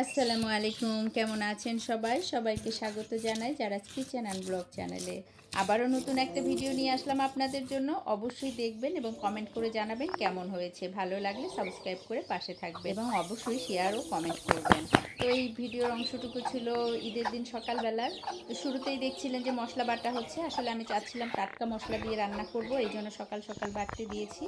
আসসালামু আলাইকুম, কেমন আছেন সবাই? সবাইকে স্বাগত জানাই যারা কিচেন অ্যান্ড ব্লগ চ্যানেলে। আবারও নতুন একটা ভিডিও নিয়ে আসলাম আপনাদের জন্য। অবশ্যই দেখবেন এবং কমেন্ট করে জানাবেন কেমন হয়েছে। ভালো লাগলে সাবস্ক্রাইব করে পাশে থাকবেন এবং অবশ্যই শেয়ার ও কমেন্ট করবেন। তো এই ভিডিওর অংশটুকু ছিল ঈদের দিন সকালবেলার। তো শুরুতেই দেখছিলেন যে মশলা বাটা হচ্ছে। আসলে আমি চাচ্ছিলাম টাটকা মশলা দিয়ে রান্না করব, এই জন্য সকাল সকাল বাটতে দিয়েছি।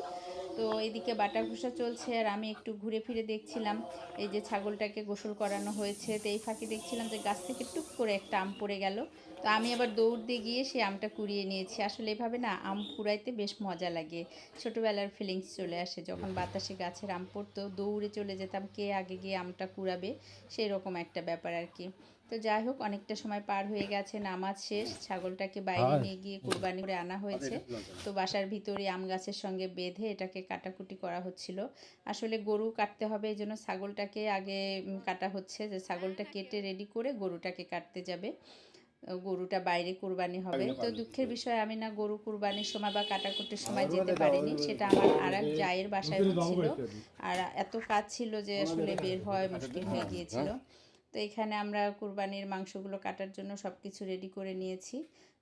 তো এদিকে বাটা ঘষা চলছে আর আমি একটু ঘুরে ফিরে দেখছিলাম এই যে ছাগলটাকে গোসল করানো হয়েছে। তো এই ফাঁকে দেখছিলাম যে গাছ থেকে টুক করে একটা আম পড়ে গেল। তো আমি আবার দৌড় দিয়ে গিয়ে সেই আমটা কুড়িয়ে নিয়েছি। আসলে এভাবে না আম কুড়াইতে বেশ মজা লাগে। ছোটোবেলার ফিলিংস চলে আসে, যখন বাতাসে গাছের আম পড়তো দৌড়ে চলে যেতাম কে আগে গিয়ে আমটা কুড়াবে, সেই রকম একটা ব্যাপার আর কি। তো যাই হোক, অনেকটা সময় পার হয়ে গেছে, নামাজ শেষ, ছাগলটাকে বাইরে নিয়ে গিয়ে কুরবানি করে আনা হয়েছে। তো বাসার ভিতরে আম গাছের সঙ্গে বেঁধে এটাকে কাটাকুটি করা হচ্ছিল। আসলে গরু কাটতে হবে, এই জন্য ছাগলটাকে আগে কাটা হচ্ছে, যে ছাগলটা কেটে রেডি করে গরুটাকে কাটতে যাবে। গরুটা বাইরে কুরবানি হবে। তো দুঃখের বিষয় আমি না গরু কুরবানির সময় বা কাটাকুটির সময় যেতে পারিনি, সেটা আমার আর এক জায়ের বাসায় হচ্ছিল। আর এত কাজ ছিল যে আসলে বের হওয়া মুশকিল হয়ে গিয়েছিল। তো এখানে আমরা কুরবানির মাংসগুলো কাটার জন্য সব কিছু রেডি করে নিয়েছি।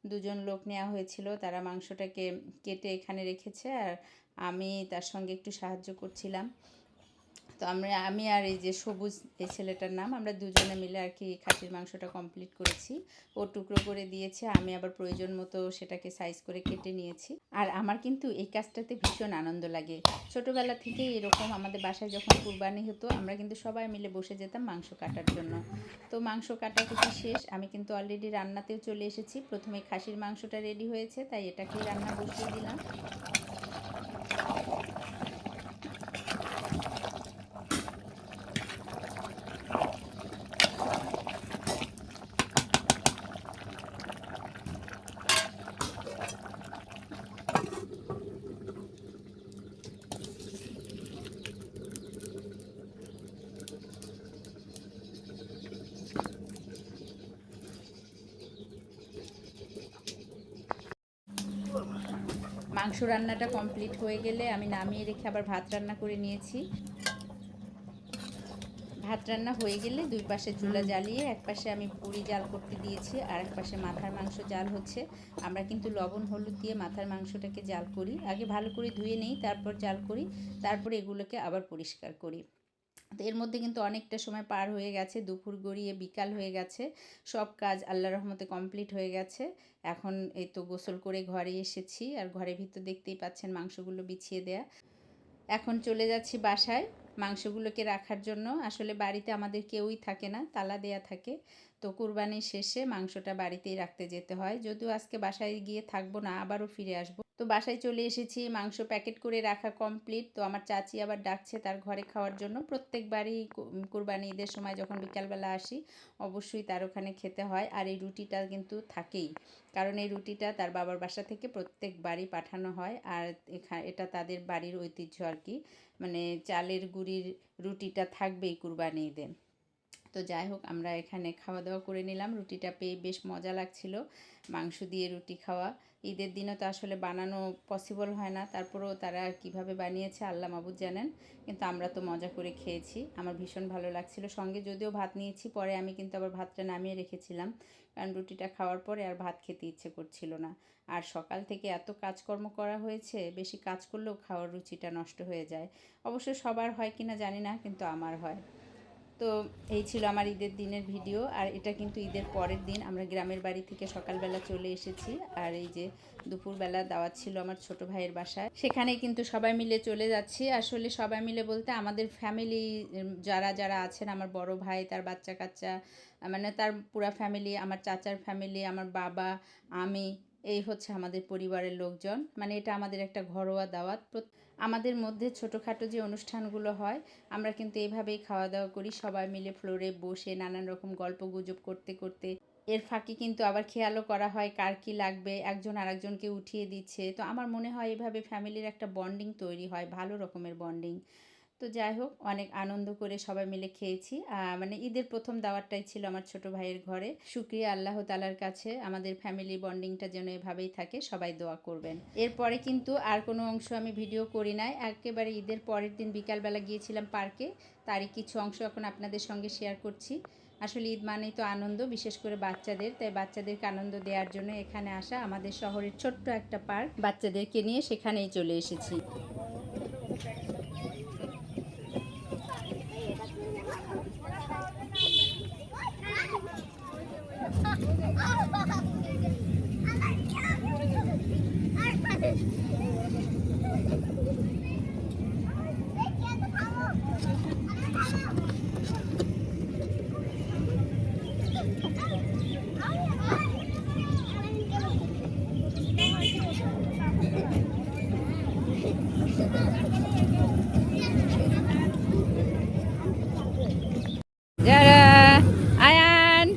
দুজন লোক নেওয়া হয়েছিল, তারা মাংসটাকে কেটে এখানে রেখেছে আর আমি তার সঙ্গে একটু সাহায্য করছিলাম। তো আমি আর এই যে সবুজ, এই ছেলেটার নাম, আমরা দুজনে মিলে আর কি খাসির মাংসটা কমপ্লিট করেছি। ও টুকরো করে দিয়েছে, আমি আবার প্রয়োজন মতো সেটাকে সাইজ করে কেটে নিয়েছি। আর আমার কিন্তু এই কাজটাতে ভীষণ আনন্দ লাগে। ছোটোবেলা থেকেই এরকম আমাদের বাসায় যখন কুরবানি হতো আমরা কিন্তু সবাই মিলে বসে যেতাম মাংস কাটার জন্য। তো মাংস কাটাকুটি শেষ, আমি কিন্তু অলরেডি রান্নাতেও চলে এসেছি। প্রথমে খাসির মাংসটা রেডি হয়েছে, তাই এটাকেই রান্না বসিয়ে দিলাম। মাংস রান্নাটা কমপ্লিট হয়ে গেলে আমি নামিয়ে রেখে আবার ভাত রান্না করে নিয়েছি। ভাত রান্না হয়ে গেলে দুই পাশে চুলা জ্বালিয়ে এক পাশে আমি পুরি জাল করতে দিয়েছি আর এক পাশে মাথার মাংস জাল হচ্ছে। আমরা কিন্তু লবণ হলুদ দিয়ে মাথার মাংসটাকে জাল করি, আগে ভালো করে ধুয়ে নেই, তারপর জাল করি, তারপরে এগুলোকে আবার পরিষ্কার করি। তো এর মধ্যে কিন্তু অনেকটা সময় পার হয়ে গেছে, দুপুর গড়িয়ে বিকাল হয়ে গেছে। সব কাজ আল্লাহর রহমতে কমপ্লিট হয়ে গেছে। এখন এই তো গোসল করে ঘরে এসেছি আর ঘরের ভিতর দেখতেই পাচ্ছেন মাংসগুলো বিছিয়ে দেয়া। এখন চলে যাচ্ছি বাসায় মাংসগুলোকে রাখার জন্য। আসলে বাড়িতে আমাদের কেউই থাকে না, তালা দেয়া থাকে। তো কুরবানির শেষে মাংসটা বাড়িতেই রাখতে যেতে হয়। যদিও আজকে বাসায় গিয়ে থাকবো না, আবারও ফিরে আসবো। তো বাসায় চলে এসেছি, মাংস প্যাকেট করে রাখা কমপ্লিট। তো আমার চাচি আবার ডাকছে তার ঘরে খাওয়ার জন্য। প্রত্যেকবারই কুরবানি ঈদের সময় যখন বিকালবেলা আসি অবশ্যই তার ওখানে খেতে হয়। আর এই রুটিটা কিন্তু থাকেই, কারণ এই রুটিটা তার বাবার বাসা থেকে প্রত্যেকবারই পাঠানো হয়। আর এটা তাদের বাড়ির ঐতিহ্য আর কি, মানে চালের গুঁড়ির রুটিটা থাকবেই কুরবানি ঈদে। তো যাই হোক, আমরা এখানে খাওয়া দাওয়া করে নিলাম। রুটিটা পেয়ে বেশ মজা লাগছিল, মাংস দিয়ে রুটি খাওয়া। ঈদের দিনও তো আসলে বানানো পসিবল হয় না, তারপরেও তারা কিভাবে বানিয়েছে আল্লাহ মাবুদ জানেন, কিন্তু আমরা তো মজা করে খেয়েছি। আমার ভীষণ ভালো লাগছিল। সঙ্গে যদিও ভাত নিয়েছি, পরে আমি কিন্তু আবার ভাতটা নামিয়ে রেখেছিলাম, কারণ রুটিটা খাওয়ার পরে আর ভাত খেতে ইচ্ছে করছিল না। আর সকাল থেকে এত কাজকর্ম করা হয়েছে, বেশি কাজ করলেও খাওয়ার রুচিটা নষ্ট হয়ে যায়। অবশ্য সবার হয় কিনা জানি না, কিন্তু আমার হয়। তো এই ছিল আমার ঈদের দিনের ভিডিও। আর এটা কিন্তু ঈদের পরের দিন আমরা গ্রামের বাড়ি থেকে সকালবেলা চলে এসেছি। আর এই যে দুপুরবেলা দাওয়াত ছিল আমার ছোট ভাইয়ের বাসায়, সেখানেই কিন্তু সবাই মিলে চলে যাচ্ছি। আসলে সবাই মিলে বলতে আমাদের ফ্যামিলি যারা যারা আছেন, আমার বড় ভাই, তার বাচ্চা কাচ্চা, মানে তার পুরা ফ্যামিলি, আমার চাচার ফ্যামিলি, আমার বাবা, আমি, এই হচ্ছে আমাদের পরিবারের লোকজন। মানে এটা আমাদের একটা ঘরোয়া দাওয়াত। আমাদের মধ্যে ছোটোখাটো যে অনুষ্ঠানগুলো হয় আমরা কিন্তু এভাবেই খাওয়া দাওয়া করি, সবাই মিলে ফ্লোরে বসে নানান রকম গল্প গুজব করতে করতে। এর ফাঁকে কিন্তু আবার খেয়ালও করা হয় কার কী লাগবে, একজন আরেকজনকে উঠিয়ে দিচ্ছে। তো আমার মনে হয় এভাবে ফ্যামিলির একটা বন্ডিং তৈরি হয়, ভালো রকমের বন্ডিং। তো যাই হোক, অনেক আনন্দ করে সবাই মিলে খেয়েছি। মানে ঈদের প্রথম দাওয়াতটাই ছিল আমার ছোট ভাইয়ের ঘরে। শুকরিয়া আল্লাহ তাআলার কাছে, আমাদের ফ্যামিলি বন্ডিংটা যেন এভাবেই থাকে, সবাই দোয়া করবেন। এরপরে কিন্তু আর কোনো অংশ আমি ভিডিও করি নাই। একেবারে ঈদের পরের দিন বিকালবেলা গিয়েছিলাম পার্কে, তারই কিছু অংশ এখন আপনাদের সঙ্গে শেয়ার করছি। আসলে ঈদ মানেই তো আনন্দ, বিশেষ করে বাচ্চাদের, তাই বাচ্চাদেরকে আনন্দ দেওয়ার জন্য এখানে আসা। আমাদের শহরের ছোট্ট একটা পার্ক, বাচ্চাদেরকে নিয়ে সেখানেই চলে এসেছি। যারা আয়ান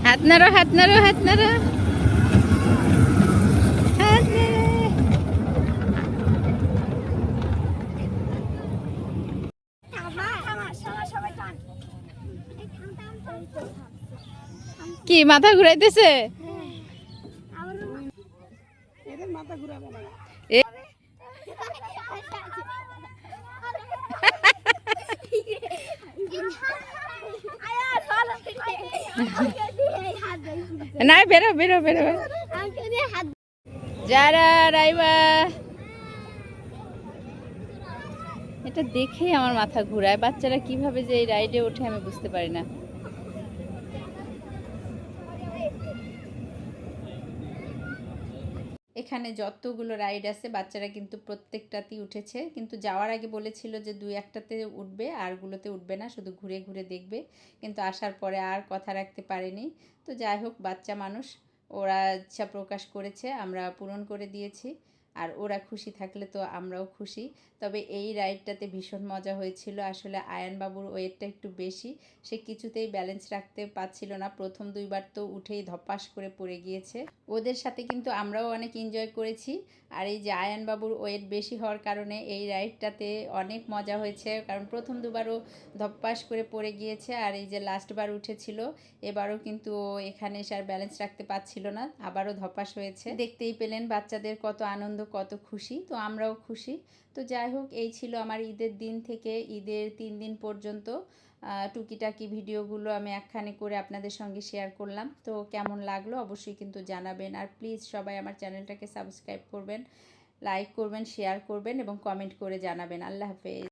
হাত নাড়ো, হাত নাড়ো, হাত নাড়ো, হাত নাড়ো। কি মাথা ঘুরাইতেছে? এ- না, বেরো বেরো বেরো। যারা রাইবা, এটা দেখেই আমার মাথা ঘুরায়। বাচ্চারা কিভাবে যে এই রাইডে ওঠে আমি বুঝতে পারি না। এখানে যতগুলো রাইড আছে বাচ্চারা কিন্তু প্রত্যেকটাতেই উঠেছে, কিন্তু যাওয়ার আগে বলেছিল যে 2-1টাতে উঠবে, আরগুলোতে উঠবে না, শুধু ঘুরে ঘুরে দেখবে। কিন্তু আসার পরে আর কথা রাখতে পারেনি। তো যাই হোক, বাচ্চা মানুষ, ওরা ইচ্ছা প্রকাশ করেছে, আমরা পূরণ করে দিয়েছি। আর ওরা খুশি থাকলে তো আমরাও খুশি। তবে এই রাইডটাতে ভীষণ মজা হয়েছিল। আসলে আয়ান বাবুর ওয়েটটা একটু বেশি, সে কিছুতেই ব্যালেন্স রাখতে পারছিল না। প্রথম 2বার তো উঠেই ধপাস করে পড়ে গিয়েছে। ওদের সাথে কিন্তু আমরাও অনেক এনজয় করেছি। আর এই যে আয়ান বাবুর ওয়েট বেশি হওয়ার কারণে এই রাইডটাতে অনেক মজা হয়েছে, কারণ প্রথম 2বারও ধপাস করে পড়ে গিয়েছে। আর এই যে লাস্টবার উঠেছিল, এবারও কিন্তু ও এখানে এসে আর ব্যালেন্স রাখতে পারছিল না, আবারও ধপাস হয়েছে। দেখতেই পেলেন বাচ্চাদের কত আনন্দ, কত খুশি, তো আমরাও খুশি। তো যাই হোক, এই ছিল আমার ঈদের দিন থেকে ঈদের 3 দিন পর্যন্ত টুকিটাকি ভিডিওগুলো আমি একখানে করে আপনাদের সঙ্গে শেয়ার করলাম। তো কেমন লাগলো অবশ্যই কিন্তু জানাবেন। আর প্লিজ সবাই আমার চ্যানেলটাকে সাবস্ক্রাইব করবেন, লাইক করবেন, শেয়ার করবেন এবং কমেন্ট করে জানাবেন। আল্লাহ হাফেজ।